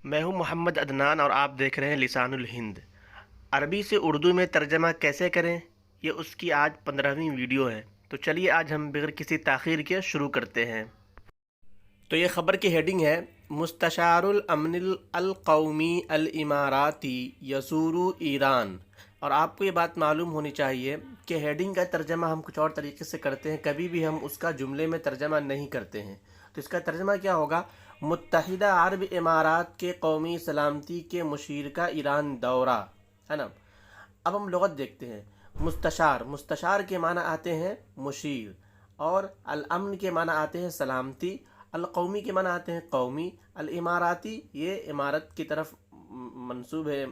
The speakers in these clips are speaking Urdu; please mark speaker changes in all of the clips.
Speaker 1: میں ہوں محمد عدنان اور آپ دیکھ رہے ہیں لسان الہند۔ عربی سے اردو میں ترجمہ کیسے کریں، یہ اس کی آج 15ویں ویڈیو ہے۔ تو چلیے آج ہم بغیر کسی تاخیر کے شروع کرتے ہیں۔ تو یہ خبر کی ہیڈنگ ہے: مستشار الامن القومی الاماراتی یزور ایران۔ اور آپ کو یہ بات معلوم ہونی چاہیے کہ ہیڈنگ کا ترجمہ ہم کچھ اور طریقے سے کرتے ہیں، کبھی بھی ہم اس کا جملے میں ترجمہ نہیں کرتے ہیں۔ تو اس کا ترجمہ کیا ہوگا؟ متحدہ عرب امارات کے قومی سلامتی کے مشیر کا ایران دورہ، ہے نا۔ اب ہم لغت دیکھتے ہیں۔ مستشار کے معنی آتے ہیں مشیر، اور الامن کے معنی آتے ہیں سلامتی، القومی کے معنی آتے ہیں قومی، الاماراتی یہ امارت کی طرف منسوب ہے۔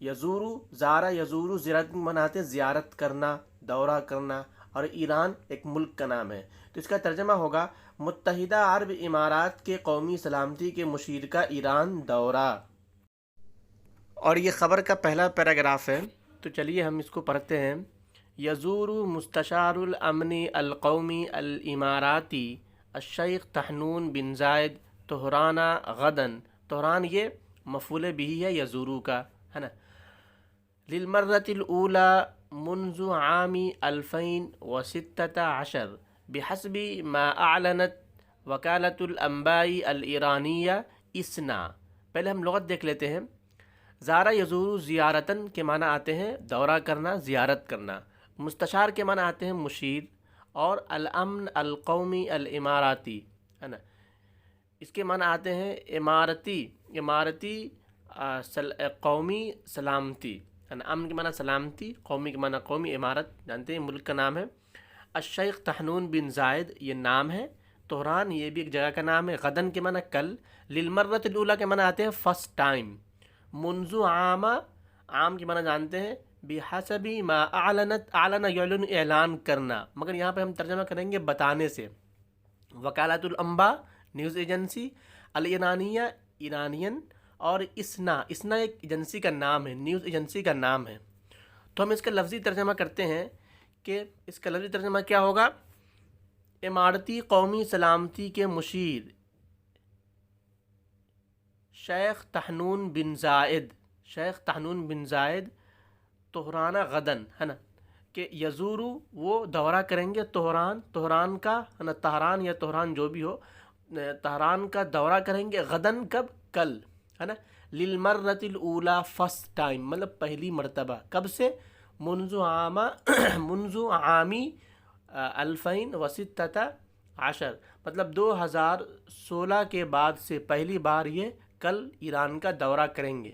Speaker 1: یزورو زارہ یزورو زیارت کے معنی آتے ہیں زیارت کرنا، دورہ کرنا، اور ایران ایک ملک کا نام ہے۔ تو اس کا ترجمہ ہوگا متحدہ عرب امارات کے قومی سلامتی کے مشیر کا ایران دورہ۔ اور یہ خبر کا پہلا پیراگراف ہے، تو چلیے ہم اس کو پڑھتے ہیں۔ یزور مستشار الامن القومی الاماراتی الشیخ طحنون بن زائد طہران غدن۔ طہران یہ مفعول بھی ہے یزورو کا، ہے نا۔ للمرة الأولى منذ عام 2016 بحسب ما أعلنت وكالة الأنباء الإيرانية إسنا۔ پہلے ہم لغت دیکھ لیتے ہیں۔ زارہ یزور زیارتن کے معنی آتے ہیں دورہ کرنا، زیارت کرنا۔ مستشار کے معنی آتے ہیں مشیر، اور الامن القومی الاماراتی، ہے نا، اس کے معنی آتے ہیں امارتی قومی سلامتی، ہے نا۔ امن کے معنی سلامتی، قومی کے معنی قومی، امارت جانتے ہیں ملک کا نام ہے۔ الشیخ طحنون بن زائد یہ نام ہے، طہران یہ بھی ایک جگہ کا نام ہے، غدن کے معنی کل، للمرۃ الاولی کے معنی آتے ہیں فرسٹ ٹائم، منذ عام کے معنی جانتے ہیں، بحسب ما اعلنت، اعلن یعلن اعلان کرنا، مگر یہاں پہ ہم ترجمہ کریں گے بتانے سے۔ وکالۃ الانباء نیوز ایجنسی، الایرانیہ ایرانین، اور اسنا ایک ایجنسی کا نام ہے، نیوز ایجنسی کا نام ہے۔ تو ہم اس کا لفظی ترجمہ کرتے ہیں کہ اس کا لفظی ترجمہ کیا ہوگا؟ امارتی قومی سلامتی کے مشیر شیخ طحنون بن زائد طہران غدن، ہے نا، کہ یزورو وہ دورہ کریں گے طہران کا، ہے نا، طہران یا طہران جو بھی ہو، طہران کا دورہ کریں گے، غدن کب؟ کل، ہے نا۔ للمرۃ الاولی فرسٹ ٹائم مطلب پہلی مرتبہ، کب سے؟ منذ عامی 2016 مطلب 2016 کے بعد سے پہلی بار یہ کل ایران کا دورہ کریں گے۔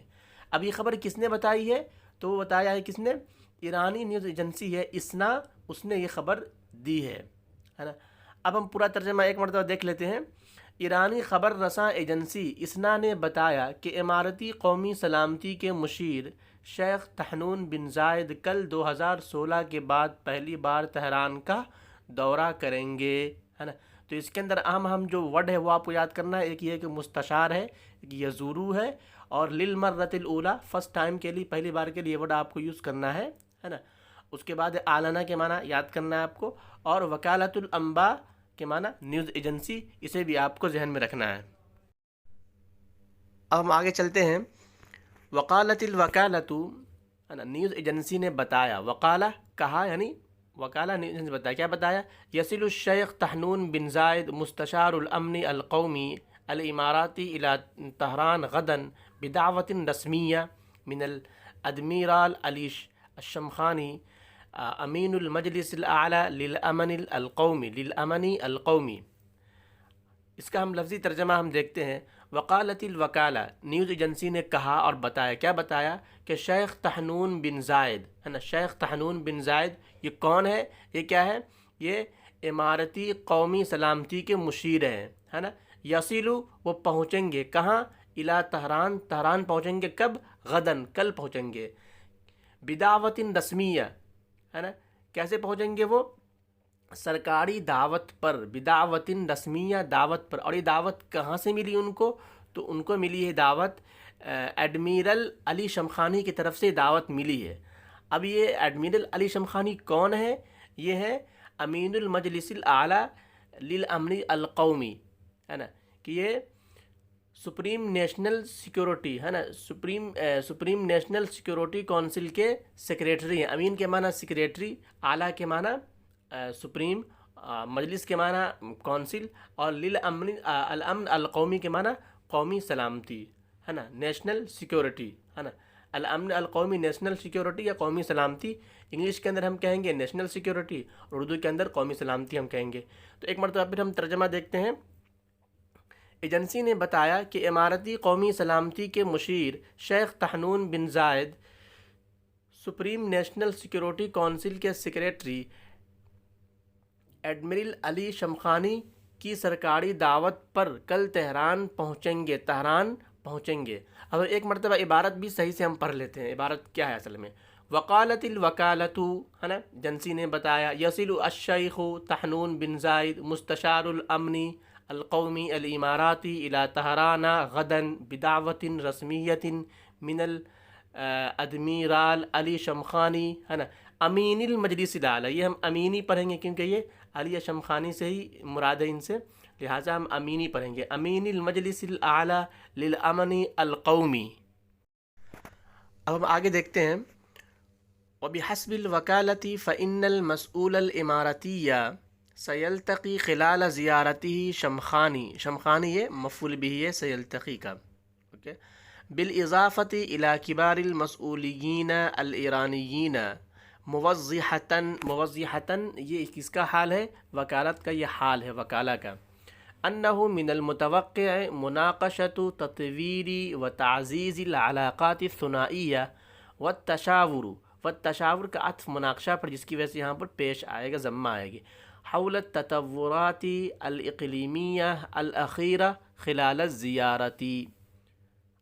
Speaker 1: اب یہ خبر کس نے بتائی ہے؟ تو وہ بتایا ہے کس نے؟ ایرانی نیوز ایجنسی ہے اسنا، اس نے یہ خبر دی ہے نا۔ اب ہم پورا ترجمہ ایک مرتبہ دیکھ لیتے ہیں۔ ایرانی خبر رساں ایجنسی اسنا نے بتایا کہ امارتی قومی سلامتی کے مشیر شیخ طحنون بن زائد کل 2016 کے بعد پہلی بار تہران کا دورہ کریں گے، ہے نا۔ تو اس کے اندر ہم جو ورڈ ہے وہ آپ کو یاد کرنا ہے، ایک یہ کہ مستشار ہے، ایک یزورو ہے، اور للمرۃ الاولی فرسٹ ٹائم کے لیے، پہلی بار کے لیے ورڈ آپ کو یوز کرنا ہے نا۔ اس کے بعد اعلانہ کے معنی یاد کرنا ہے آپ کو، اور وکالۃ الانباء کے معنی نیوز ایجنسی، اسے بھی آپ کو ذہن میں رکھنا ہے۔ اب ہم آگے چلتے ہیں۔ وقالت الوکالۃ، نیوز ایجنسی نے بتایا، وقالہ کہا، یعنی وکالہ نیوز ایجنسی بتایا، کیا بتایا؟ یصل الشیخ طحنون بن زائد مستشار الامن القومی الاماراتی الى طہران غدن بدعوت رسمیہ من الادمیرال علی الشمخانی امین المجلس الاعلی للامن القومی۔ اس کا ہم لفظی ترجمہ ہم دیکھتے ہیں۔ وقالت الوکالہ، نیوز ایجنسی نے کہا اور بتایا، کیا بتایا؟ کہ شیخ طحنون بن زائد، ہے نا، شیخ طحنون بن زائد یہ کون ہے؟ یہ کیا ہے؟ یہ امارتی قومی سلامتی کے مشیر ہیں، ہے نا۔ یصلو وہ پہنچیں گے کہاں؟ الی طہران، طہران پہنچیں گے کب؟ غدن کل پہنچیں گے، بدعوت رسمیہ، ہے نا۔ کیسے پہنچیں گے وہ؟ سرکاری دعوت پر، بدعوت رسمیہ دعوت پر۔ اور یہ دعوت کہاں سے ملی ان کو؟ تو ان کو ملی ہے دعوت ایڈمیرل علی شمخانی کی طرف سے دعوت ملی ہے۔ اب یہ ایڈمیرل علی شمخانی کون ہے؟ یہ ہے امین المجلس الاعلی للامن القومی، ہے نا، کہ یہ سپریم نیشنل سیکورٹی ہے نا، سپریم نیشنل سیکورٹی کونسل کے سیکریٹری ہیں۔ امین کے معنی سیکریٹری، اعلیٰ کے معنی سپریم، مجلس کے معنی کونسل، اور الامن القومی کے معنی قومی سلامتی ہے نا، نیشنل سیکورٹی ہے نا، الامن القومی نیشنل سیکورٹی یا قومی سلامتی، انگلش کے اندر ہم کہیں گے نیشنل سیکورٹی، اور اردو کے اندر قومی سلامتی ہم کہیں گے۔ تو ایک مرتبہ پھر ہم ترجمہ دیکھتے ہیں۔ ایجنسی نے بتایا کہ اماراتی قومی سلامتی کے مشیر شیخ طحنون بن زائد سپریم نیشنل سیکورٹی کونسل کے سیکریٹری ایڈمرل علی شمخانی کی سرکاری دعوت پر کل تہران پہنچیں گے۔ اب ایک مرتبہ عبارت بھی صحیح سے ہم پڑھ لیتے ہیں، عبارت کیا ہے اصل میں۔ وقالت الوکالۃ ہے نا، ایجنسی نے بتایا، یصل الشیخ طحنون بن زائد مستشار الامن القومی الاماراتی الى طہران غدا بدعوت رسمیت من الادمیرال علی شمخانی ہے نا، امین المجلس الاعلیٰ۔ یہ ہم امینی پڑھیں گے کیونکہ یہ علی شمخانی سے ہی مراد ہے ان سے، لہٰذا ہم امینی پڑھیں گے، امین المجلس الاعلیٰ للامن القومی۔ اب ہم آگے دیکھتے ہیں۔ وبحسب الوکالة فإن المسؤول الإماراتي سيلتقي خلال زیارته شمخانی یہ مفعول به ہے سيلتقي کا، اوکے، بالإضافة إلى كبار المسؤولين الإيرانيين موضحة یہ کس کا حال ہے؟ وکالت کا یہ حال ہے، وکالہ کا، أنه من المتوقع مناقشة تطوير وتعزيز العلاقات الثنائية والتشاور کا عطف مناقشہ پر، جس کی وجہ سے یہاں پر پیش آئے گا، ضمہ آئے گی، حول التطورات الاقلیمیہ الاخیرہ خلال الزیارتی۔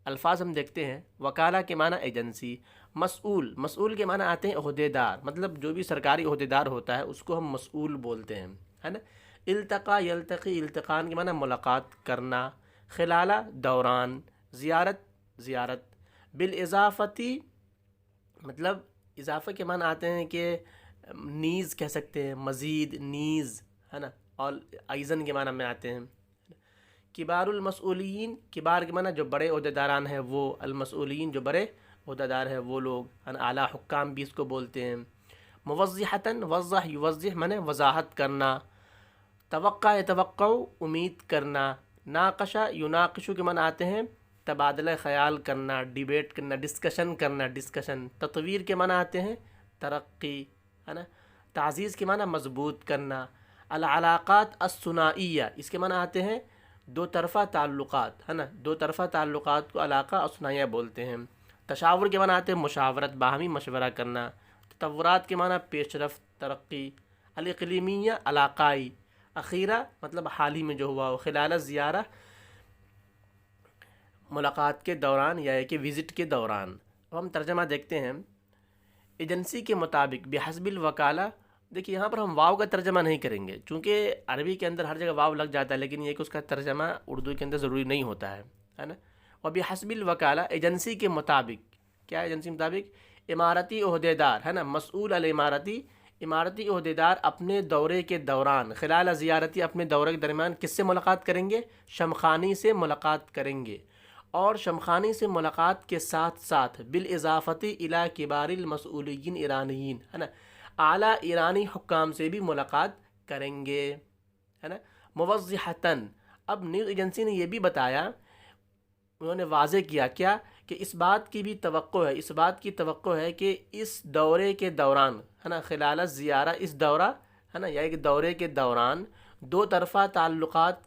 Speaker 1: الفاظ ہم دیکھتے ہیں۔ وکالہ کے معنی ایجنسی، مسئول کے معنی آتے ہیں عہدے دار، مطلب جو بھی سرکاری عہدے دار ہوتا ہے اس کو ہم مسئول بولتے ہیں، ہے نا۔ التقا یلتقی، التقان کے معنی ملاقات کرنا، خلالہ دوران، زیارت، بالاضافتی مطلب اضافہ کے معنی آتے ہیں کہ نیز کہہ سکتے ہیں، مزید، نیز ہے نا، اور ایزن کے معنی میں آتے ہیں۔ کبار المسئولین، کبار کے معنی جو بڑے عہدیداران ہیں وہ، المسئولین جو بڑے عہدیدار ہیں وہ لوگ، اعلیٰ حکام بھی اس کو بولتے ہیں۔ موضحتاً، وضح یوضح معنی وضاحت کرنا، توقع یتوقع امید کرنا، ناقشہ یناقشو کے معنی آتے ہیں تبادلہ خیال کرنا، ڈیبیٹ کرنا، ڈسکشن۔ تطویر کے معنی آتے ہیں ترقی، ہے نا۔ تعزیز کے معنی مضبوط کرنا۔ العلاقات الثنائیہ، اس کے معنی آتے ہیں دو طرفہ تعلقات، ہے نا، دو طرفہ تعلقات کو علاقہ اور ثنائیہ بولتے ہیں۔ تشاور کے معنی آتے ہیں مشاورت، باہمی مشورہ کرنا۔ تطورات کے معنی پیش رفت، ترقی۔ الاقلیمیہ علاقائی، اخیرہ مطلب حال ہی میں جو ہوا ہو، خلال زیارہ ملاقات کے دوران یا کہ وزٹ کے دوران۔ اب ہم ترجمہ دیکھتے ہیں۔ ایجنسی کے مطابق بحسب الوکالہ، دیکھیے یہاں پر ہم واو کا ترجمہ نہیں کریں گے چونکہ عربی کے اندر ہر جگہ واو لگ جاتا ہے، لیکن یہ کہ اس کا ترجمہ اردو کے اندر ضروری نہیں ہوتا ہے نا۔ اور بحسب الوکالہ ایجنسی کے مطابق، کیا ایجنسی مطابق؟ اماراتی عہدیدار ہے نا، مسئول الاماراتی، اماراتی عہدیدار اپنے دورے کے دوران، خلال زیارتی اپنے دورے کے درمیان کس سے ملاقات کریں گے؟ شمخانی سے ملاقات کریں گے، اور شمخانی سے ملاقات کے ساتھ ساتھ بالاضافتی الی کبار المسئولین ایرانیین، ہے نا، اعلیٰ ایرانی حکام سے بھی ملاقات کریں گے، ہے نا۔ موضحتاً، اب نیوز ایجنسی نے یہ بھی بتایا، انہوں نے واضح کیا کیا کہ اس بات کی توقع ہے کہ اس دورے کے دوران، ہے نا، خلال زیارہ، اس دورہ ہے نا، یا کہ دورے کے دوران دو طرفہ تعلقات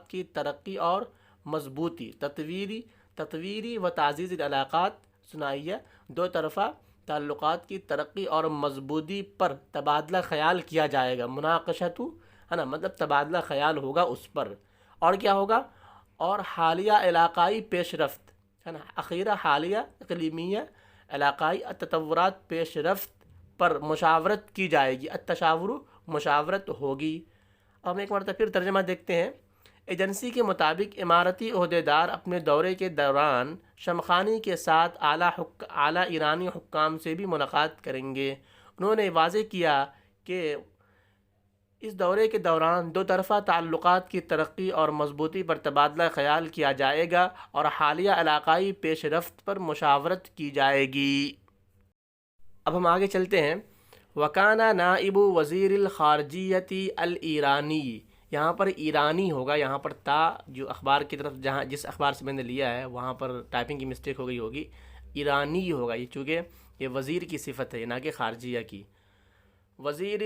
Speaker 1: کی ترقی اور مضبوطی، تطویری و تعزیز العلاقات ثنائیہ، دو طرفہ تعلقات کی ترقی اور مضبوطی پر تبادلہ خیال کیا جائے گا۔ مناقشۃ ہے نا، مطلب تبادلہ خیال ہوگا اس پر، اور کیا ہوگا؟ اور حالیہ علاقائی پیش رفت، ہے نا، اخیرہ حالیہ اقلیمیہ علاقائی تطورات پیش رفت پر مشاورت کی جائے گی، التشاور مشاورت ہوگی۔ اب ہم ایک مرتبہ پھر ترجمہ دیکھتے ہیں۔ ایجنسی کے مطابق اماراتی عہدیدار اپنے دورے کے دوران شمخانی کے ساتھ اعلیٰ ایرانی حکام سے بھی ملاقات کریں گے۔ انہوں نے واضح کیا کہ اس دورے کے دوران دو طرفہ تعلقات کی ترقی اور مضبوطی پر تبادلہ خیال کیا جائے گا اور حالیہ علاقائی پیش رفت پر مشاورت کی جائے گی۔ اب ہم آگے چلتے ہیں۔ وکانا نائب وزیر الخارجیتی الایرانی، یہاں پر ایرانی ہوگا، یہاں پر تا جو اخبار کی طرف جس اخبار سے میں نے لیا ہے وہاں پر ٹائپنگ کی مسٹیک ہو گئی ہوگی، ایرانی ہوگا یہ، چونکہ یہ وزیر کی صفت ہے نہ کہ خارجیہ کی۔ وزیر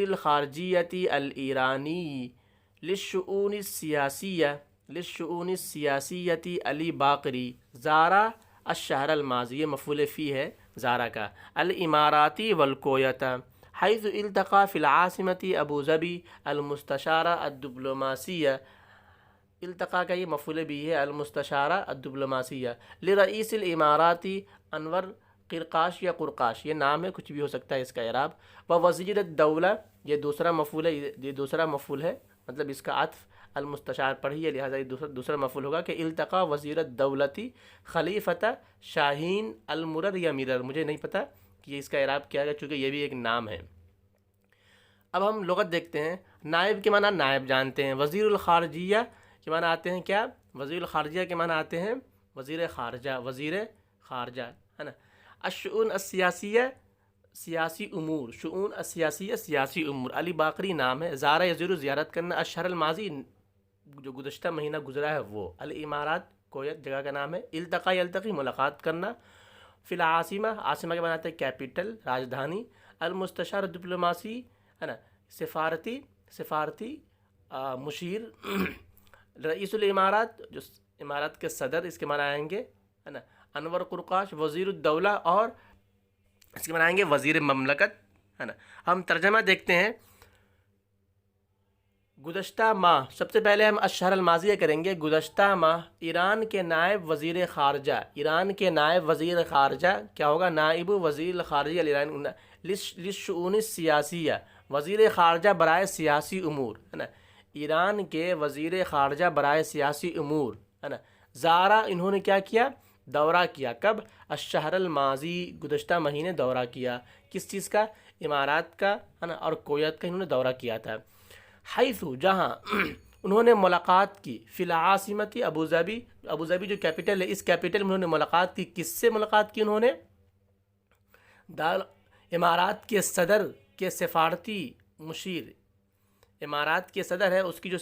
Speaker 1: الخارجیتی الایرانی للشؤون السیاسیتی علی باقری زارا الشہر الماضی، یہ مفعول فی ہے زارا کا، الاماراتی والکویت حیث التقى فی العاصمۃ ابو ظبی المستشارہ الڈپلوماسیہ، التقا کا یہ مفعول بھی ہے، المستشارہ الڈپلوماسیہ لرئیس الاماراتی انور قرقاش یا قرقاش، یہ نام ہے، کچھ بھی ہو سکتا ہے اس کا اعراب، وزیر الدولہ، یہ دوسرا مفعول ہے، یہ دوسرا مفعول ہے، مطلب اس کا عطف المستشار پڑھی، لہٰذا یہ دوسرا مفعول ہوگا کہ التقا وزیر الدولتی خلیفۃ شاہین المرر یا مرر، مجھے نہیں پتہ کہ یہ اس کا اعراب کیا ہے چونکہ یہ بھی ایک نام ہے۔ اب ہم لغت دیکھتے ہیں۔ نائب کے معنی نائب جانتے ہیں، وزیر الخارجیہ کے معنی آتے ہیں کیا؟ وزیر الخارجیہ کے معنی آتے ہیں وزیر خارجہ، وزیر خارجہ ہے نا۔ الشؤون السیاسیہ، سیاسی امور، شؤون السیاسیہ سیاسی امور، علی باقری نام ہے، زارہ یزور زیارت کرنا، الشہر الماضی جو گزشتہ مہینہ گزرا ہے وہ، الامارات کویت جگہ کا نام ہے، التقا یلتقی ملاقات کرنا، فی العاصمہ، عاصمہ کے بناتے ہیں کیپٹل راجدھانی، المستشار ڈپلوماسی ہے نا، سفارتی مشیر، رئیس الامارات جو امارات کے صدر، اس کے معنی آئیں گے ہے نا، انور قرقاش وزیر الدولہ، اور اس کے معنی آئیں گے وزیر مملکت ہے نا۔ ہم ترجمہ دیکھتے ہیں۔ گزشتہ ماہ، سب سے پہلے ہم الشہر الماضیہ کریں گے۔ گزشتہ ماہ ایران کے نائب وزیر خارجہ، ایران کے نائب وزیر خارجہ کیا ہوگا؟ نائب وزیر خارجہ للشؤون السیاسیہ، وزیر خارجہ برائے سیاسی امور ہے نا، ایران کے وزیر خارجہ برائے سیاسی امور ہے نا، زارا انہوں نے کیا کیا؟ دورہ کیا، کب؟ الشہر الماضی، گزشتہ مہینے دورہ کیا، کس چیز کا؟ امارات کا ہے نا، اور کویت کا انہوں نے دورہ کیا تھا۔ حیث، جہاں انہوں نے ملاقات کی، فی العاصمۃ ابو ظبی، ابو ظبی جو کیپٹل ہے، اس کیپٹل میں انہوں نے ملاقات کی، کس سے ملاقات کی انہوں نے؟ امارات کے صدر کے سفارتی مشیر، امارات کے صدر ہے اس کی جو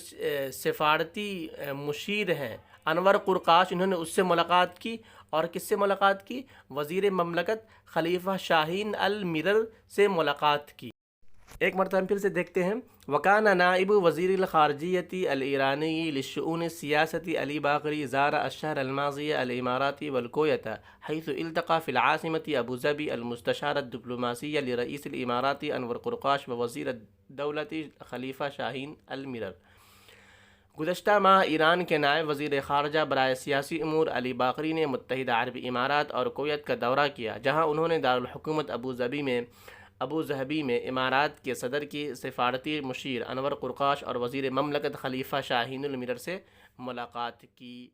Speaker 1: سفارتی مشیر ہیں انور قرقاش، انہوں نے اس سے ملاقات کی، اور کس سے ملاقات کی؟ وزیر مملکت خلیفہ شاہین المرر سے ملاقات کی۔ ایک مرتبہ پھر سے دیکھتے ہیں۔ وکانا نائب وزیر الخارجیتی الایرانی للشؤون السیاستی علی باقری زار الشہر الماضی الاماراتی والکویت حیث التقى فی العاصمۃ ابو ظبی المستشار الڈپلوماسی لرئیس الاماراتی انور قرقاش وزیر الدولتی خلیفہ شاہین المرر۔ گزشتہ ماہ ایران کے نائب وزیر خارجہ برائے سیاسی امور علی باقری نے متحدہ عرب امارات اور کویت کا دورہ کیا، جہاں انہوں نے دارالحکومت ابو ظبی میں امارات کے صدر کی سفارتی مشیر انور قرقاش اور وزیر مملکت خلیفہ شاہین المرر سے ملاقات کی۔